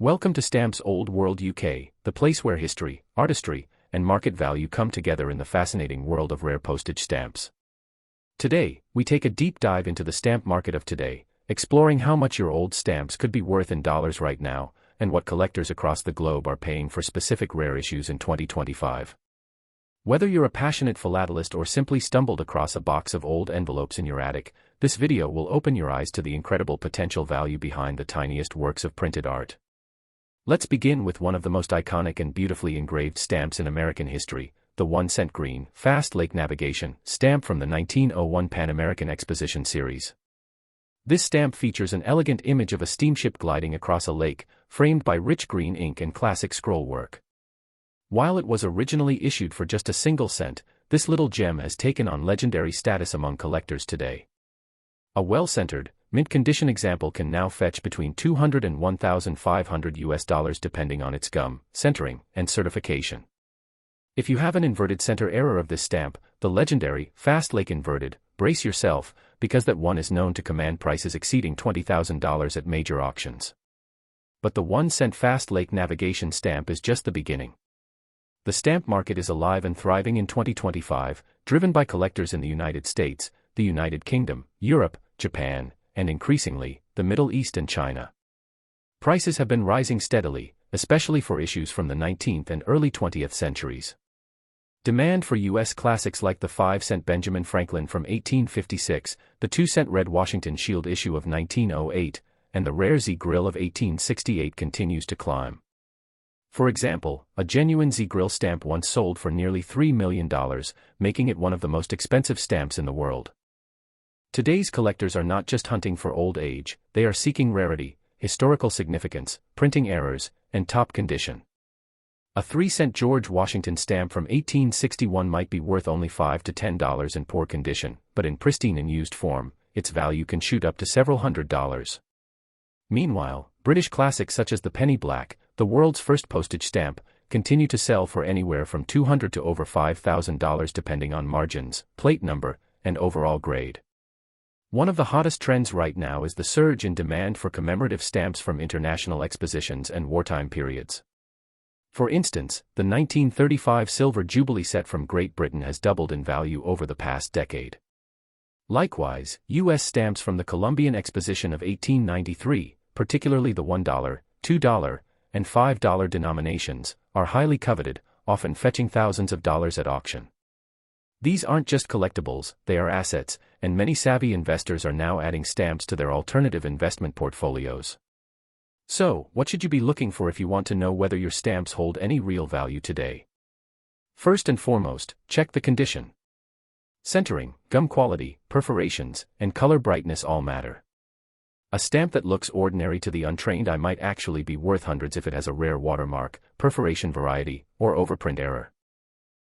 Welcome to Stamps Old World UK, the place where history, artistry, and market value come together in the fascinating world of rare postage stamps. Today, we take a deep dive into the stamp market of today, exploring how much your old stamps could be worth in dollars right now, and what collectors across the globe are paying for specific rare issues in 2025. Whether you're a passionate philatelist or simply stumbled across a box of old envelopes in your attic, this video will open your eyes to the incredible potential value behind the tiniest works of printed art. Let's begin with one of the most iconic and beautifully engraved stamps in American history, the 1-cent green, Fast Lake Navigation stamp from the 1901 Pan American Exposition series. This stamp features an elegant image of a steamship gliding across a lake, framed by rich green ink and classic scroll work. While it was originally issued for just a single cent, this little gem has taken on legendary status among collectors today. A well-centered, mint-condition example can now fetch between $200 and $1,500 depending on its gum, centering, and certification. If you have an inverted center error of this stamp, the legendary Fast Lake Inverted, brace yourself, because that one is known to command prices exceeding $20,000 at major auctions. But the 1-cent Fast Lake Navigation stamp is just the beginning. The stamp market is alive and thriving in 2025, driven by collectors in the United States, the United Kingdom, Europe, Japan, and increasingly, the Middle East and China. Prices have been rising steadily, especially for issues from the 19th and early 20th centuries. Demand for U.S. classics like the 5-cent Benjamin Franklin from 1856, the 2-cent Red Washington Shield issue of 1908, and the rare Z Grill of 1868 continues to climb. For example, a genuine Z Grill stamp once sold for nearly $3 million, making it one of the most expensive stamps in the world. Today's collectors are not just hunting for old age, they are seeking rarity, historical significance, printing errors, and top condition. A 3-cent George Washington stamp from 1861 might be worth only $5 to $10 in poor condition, but in pristine and used form, its value can shoot up to several $100s. Meanwhile, British classics such as the penny black, the world's first postage stamp, continue to sell for anywhere from $200 to over $5,000 depending on margins, plate number, and overall grade. One of the hottest trends right now is the surge in demand for commemorative stamps from international expositions and wartime periods. For instance, the 1935 Silver Jubilee set from Great Britain has doubled in value over the past decade. Likewise, U.S. stamps from the Columbian Exposition of 1893, particularly the $1, $2, and $5 denominations, are highly coveted, often fetching thousands of dollars at auction. These aren't just collectibles, they are assets, and many savvy investors are now adding stamps to their alternative investment portfolios. So, what should you be looking for if you want to know whether your stamps hold any real value today? First and foremost, check the condition. Centering, gum quality, perforations, and color brightness all matter. A stamp that looks ordinary to the untrained eye might actually be worth hundreds if it has a rare watermark, perforation variety, or overprint error.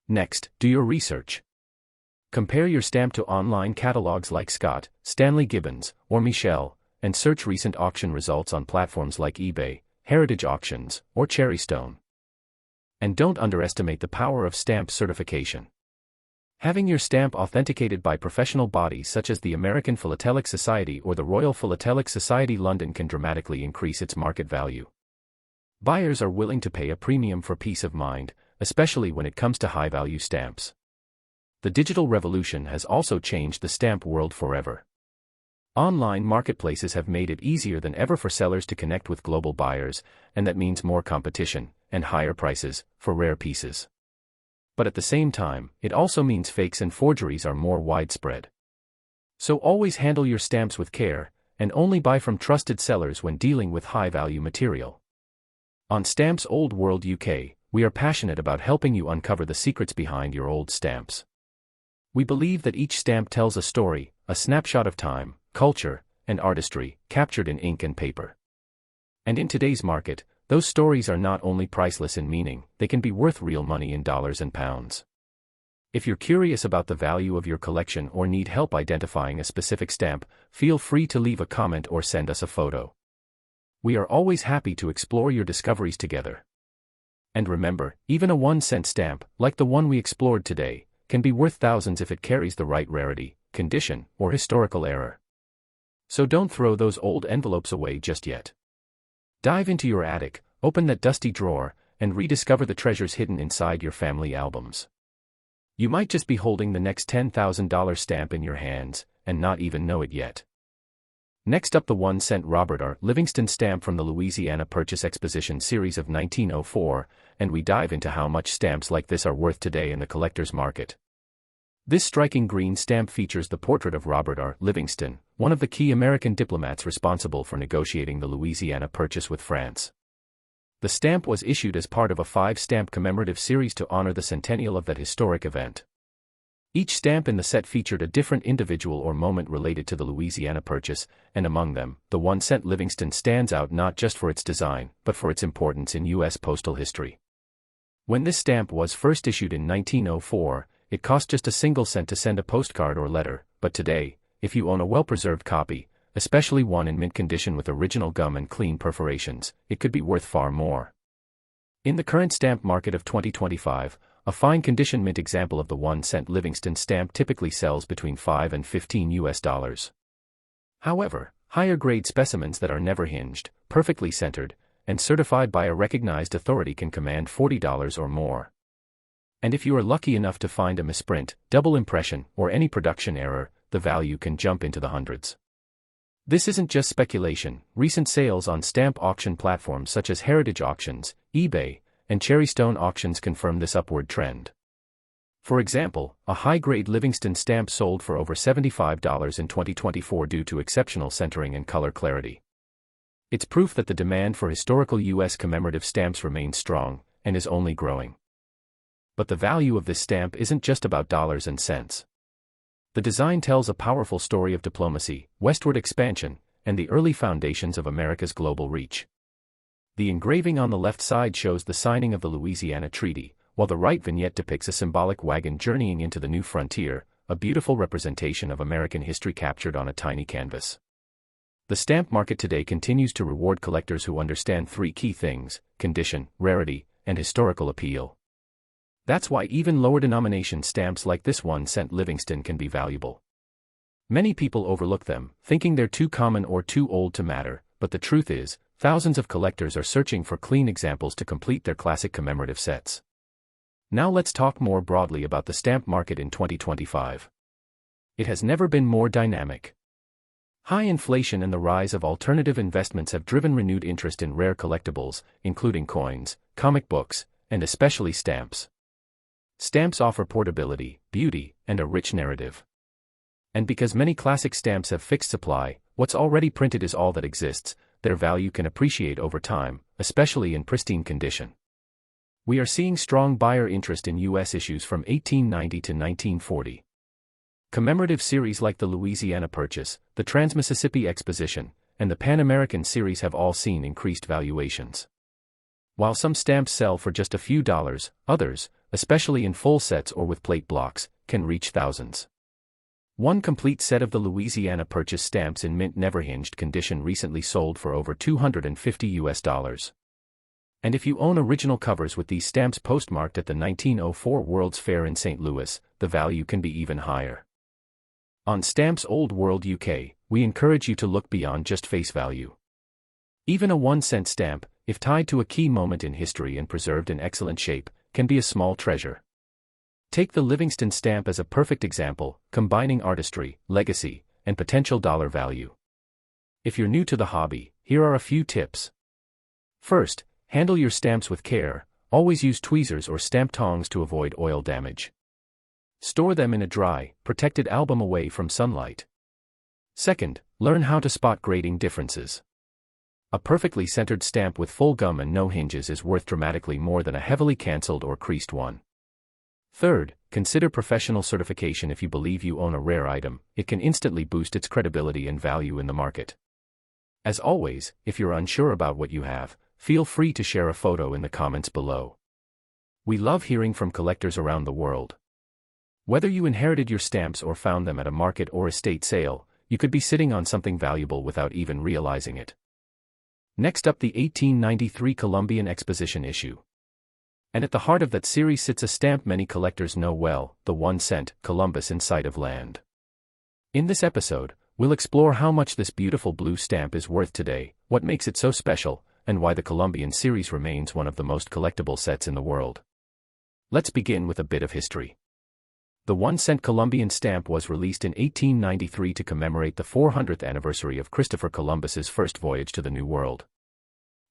Next, do your research. Compare your stamp to online catalogs like Scott, Stanley Gibbons, or Michel, and search recent auction results on platforms like eBay, Heritage Auctions, or Cherrystone. And don't underestimate the power of stamp certification. Having your stamp authenticated by professional bodies such as the American Philatelic Society or the Royal Philatelic Society London can dramatically increase its market value. Buyers are willing to pay a premium for peace of mind, especially when it comes to high-value stamps. The digital revolution has also changed the stamp world forever. Online marketplaces have made it easier than ever for sellers to connect with global buyers, and that means more competition and higher prices for rare pieces. But at the same time, it also means fakes and forgeries are more widespread. So always handle your stamps with care, and only buy from trusted sellers when dealing with high-value material. On Stamps Old World UK, we are passionate about helping you uncover the secrets behind your old stamps. We believe that each stamp tells a story, a snapshot of time, culture, and artistry, captured in ink and paper. And in today's market, those stories are not only priceless in meaning, they can be worth real money in dollars and pounds. If you're curious about the value of your collection or need help identifying a specific stamp, feel free to leave a comment or send us a photo. We are always happy to explore your discoveries together. And remember, even a 1-cent stamp, like the one we explored today, can be worth thousands if it carries the right rarity, condition, or historical error. So don't throw those old envelopes away just yet. Dive into your attic, open that dusty drawer, and rediscover the treasures hidden inside your family albums. You might just be holding the next $10,000 stamp in your hands, and not even know it yet. Next up, the 1-cent Robert R. Livingston stamp from the Louisiana Purchase Exposition series of 1904, and we dive into how much stamps like this are worth today in the collector's market. This striking green stamp features the portrait of Robert R. Livingston, one of the key American diplomats responsible for negotiating the Louisiana Purchase with France. The stamp was issued as part of a 5-stamp commemorative series to honor the centennial of that historic event. Each stamp in the set featured a different individual or moment related to the Louisiana Purchase, and among them, the 1-cent Livingston stands out not just for its design, but for its importance in U.S. postal history. When this stamp was first issued in 1904, it cost just a single cent to send a postcard or letter, but today, if you own a well-preserved copy, especially one in mint condition with original gum and clean perforations, it could be worth far more. In the current stamp market of 2025, a fine condition mint example of the 1-cent Livingston stamp typically sells between $5 and $15. However, higher-grade specimens that are never hinged, perfectly centered, and certified by a recognized authority can command $40 or more. And if you are lucky enough to find a misprint, double impression, or any production error, the value can jump into the hundreds. This isn't just speculation. Recent sales on stamp auction platforms such as Heritage Auctions, eBay, and Cherrystone Auctions confirm this upward trend. For example, a high-grade Livingston stamp sold for over $75 in 2024 due to exceptional centering and color clarity. It's proof that the demand for historical U.S. commemorative stamps remains strong, and is only growing. But the value of this stamp isn't just about dollars and cents. The design tells a powerful story of diplomacy, westward expansion, and the early foundations of America's global reach. The engraving on the left side shows the signing of the Louisiana Treaty, while the right vignette depicts a symbolic wagon journeying into the new frontier, a beautiful representation of American history captured on a tiny canvas. The stamp market today continues to reward collectors who understand 3 key things: condition, rarity, and historical appeal. That's why even lower denomination stamps like this 1-cent Livingston can be valuable. Many people overlook them, thinking they're too common or too old to matter, but the truth is, thousands of collectors are searching for clean examples to complete their classic commemorative sets. Now let's talk more broadly about the stamp market in 2025. It has never been more dynamic. High inflation and the rise of alternative investments have driven renewed interest in rare collectibles, including coins, comic books, and especially stamps. Stamps offer portability, beauty, and a rich narrative. And because many classic stamps have fixed supply, what's already printed is all that exists, their value can appreciate over time, especially in pristine condition. We are seeing strong buyer interest in U.S. issues from 1890 to 1940. Commemorative series like the Louisiana Purchase, the Trans-Mississippi Exposition, and the Pan American series have all seen increased valuations. While some stamps sell for just a few dollars, others, especially in full sets or with plate blocks, can reach thousands. One complete set of the Louisiana Purchase stamps in mint never hinged condition recently sold for over $250. And if you own original covers with these stamps postmarked at the 1904 World's Fair in St. Louis, the value can be even higher. On Stamps Old World UK, we encourage you to look beyond just face value. Even a 1-cent stamp, if tied to a key moment in history and preserved in excellent shape, can be a small treasure. Take the Livingston stamp as a perfect example, combining artistry, legacy, and potential dollar value. If you're new to the hobby, here are a few tips. First, handle your stamps with care. Always use tweezers or stamp tongs to avoid oil damage. Store them in a dry, protected album away from sunlight. Second, learn how to spot grading differences. A perfectly centered stamp with full gum and no hinges is worth dramatically more than a heavily canceled or creased one. Third, consider professional certification. If you believe you own a rare item, it can instantly boost its credibility and value in the market. As always, if you're unsure about what you have, feel free to share a photo in the comments below. We love hearing from collectors around the world. Whether you inherited your stamps or found them at a market or estate sale, you could be sitting on something valuable without even realizing it. Next up, the 1893 Columbian Exposition issue. And at the heart of that series sits a stamp many collectors know well, the 1-cent Columbus in Sight of Land. In this episode, we'll explore how much this beautiful blue stamp is worth today, what makes it so special, and why the Columbian series remains one of the most collectible sets in the world. Let's begin with a bit of history. The 1-cent Columbian stamp was released in 1893 to commemorate the 400th anniversary of Christopher Columbus's first voyage to the New World.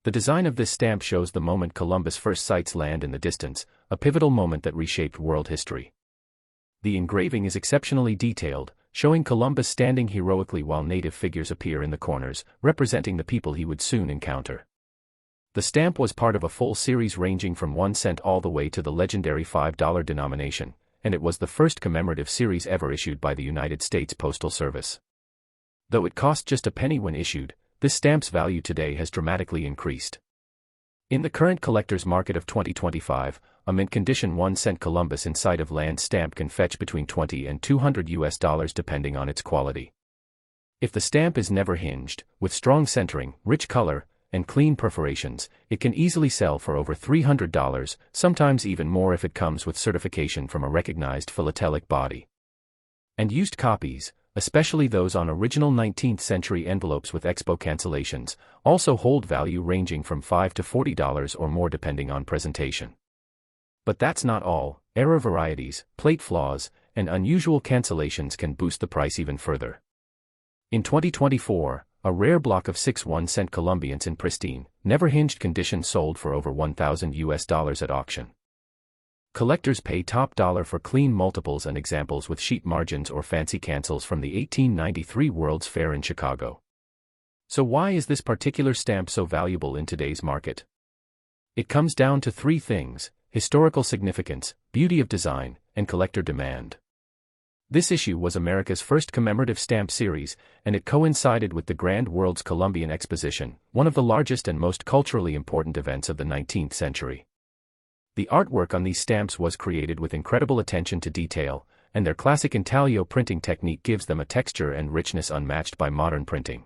The design of this stamp shows the moment Columbus first sights land in the distance, a pivotal moment that reshaped world history. The engraving is exceptionally detailed, showing Columbus standing heroically while native figures appear in the corners, representing the people he would soon encounter. The stamp was part of a full series ranging from 1 cent all the way to the legendary $5 denomination, and it was the first commemorative series ever issued by the United States Postal Service. Though it cost just a penny when issued, this stamp's value today has dramatically increased. In the current collector's market of 2025, a mint-condition 1-cent Columbus inside of land stamp can fetch between $20 and $200 depending on its quality. If the stamp is never hinged, with strong centering, rich color, and clean perforations, it can easily sell for over $300, sometimes even more if it comes with certification from a recognized philatelic body. And used copies, especially those on original 19th century envelopes with expo cancellations, also hold value ranging from $5 to $40 or more depending on presentation. But that's not all. Error varieties, plate flaws, and unusual cancellations can boost the price even further. In 2024, a rare block of 6 1-cent Columbians in pristine, never hinged condition sold for over $1,000 at auction. Collectors pay top dollar for clean multiples and examples with sheet margins or fancy cancels from the 1893 World's Fair in Chicago. So why is this particular stamp so valuable in today's market? It comes down to 3 things: historical significance, beauty of design, and collector demand. This issue was America's first commemorative stamp series, and it coincided with the Grand World's Columbian Exposition, one of the largest and most culturally important events of the 19th century. The artwork on these stamps was created with incredible attention to detail, and their classic intaglio printing technique gives them a texture and richness unmatched by modern printing.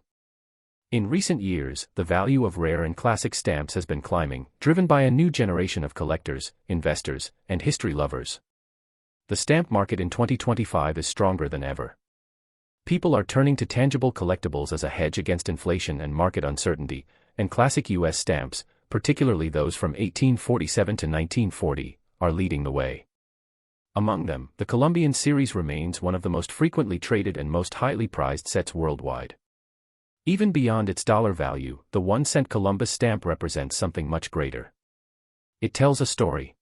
In recent years, the value of rare and classic stamps has been climbing, driven by a new generation of collectors, investors, and history lovers. The stamp market in 2025 is stronger than ever. People are turning to tangible collectibles as a hedge against inflation and market uncertainty, and classic U.S. stamps, particularly those from 1847 to 1940, are leading the way. Among them, the Columbian series remains one of the most frequently traded and most highly prized sets worldwide. Even beyond its dollar value, the 1-cent Columbus stamp represents something much greater. It tells a story.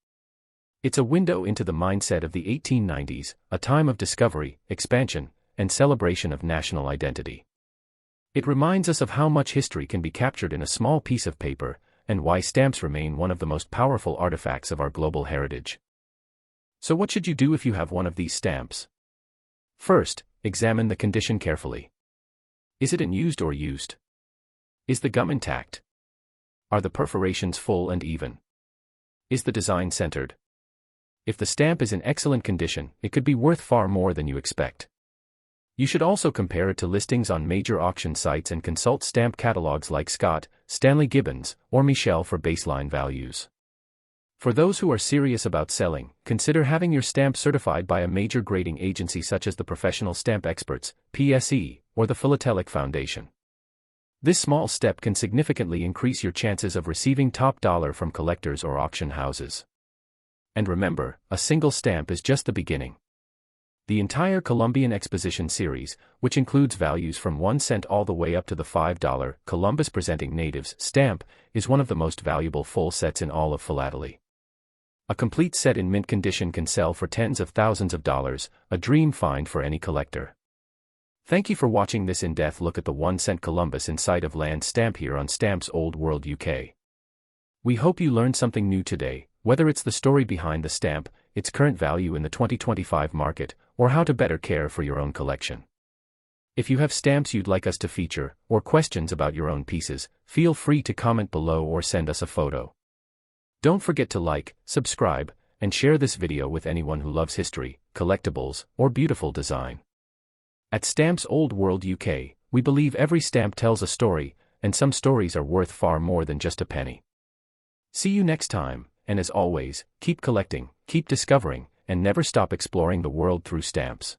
It's a window into the mindset of the 1890s, a time of discovery, expansion, and celebration of national identity. It reminds us of how much history can be captured in a small piece of paper, and why stamps remain one of the most powerful artifacts of our global heritage. So what should you do if you have one of these stamps? First, examine the condition carefully. Is it unused or used? Is the gum intact? Are the perforations full and even? Is the design centered? If the stamp is in excellent condition, it could be worth far more than you expect. You should also compare it to listings on major auction sites and consult stamp catalogs like Scott, Stanley Gibbons, or Michel for baseline values. For those who are serious about selling, consider having your stamp certified by a major grading agency such as the Professional Stamp Experts, PSE, or the Philatelic Foundation. This small step can significantly increase your chances of receiving top dollar from collectors or auction houses. And remember, a single stamp is just the beginning. The entire Columbian Exposition series, which includes values from 1 cent all the way up to the $5 Columbus Presenting Natives stamp, is one of the most valuable full sets in all of philately. A complete set in mint condition can sell for tens of thousands of dollars, a dream find for any collector. Thank you for watching this in-depth look at the 1-cent Columbus inside of land stamp here on Stamps Old World UK. We hope you learned something new today, whether it's the story behind the stamp, its current value in the 2025 market, or how to better care for your own collection. If you have stamps you'd like us to feature, or questions about your own pieces, feel free to comment below or send us a photo. Don't forget to like, subscribe, and share this video with anyone who loves history, collectibles, or beautiful design. At Stamps Old World UK, we believe every stamp tells a story, and some stories are worth far more than just a penny. See you next time, and as always, keep collecting, keep discovering, and never stop exploring the world through stamps.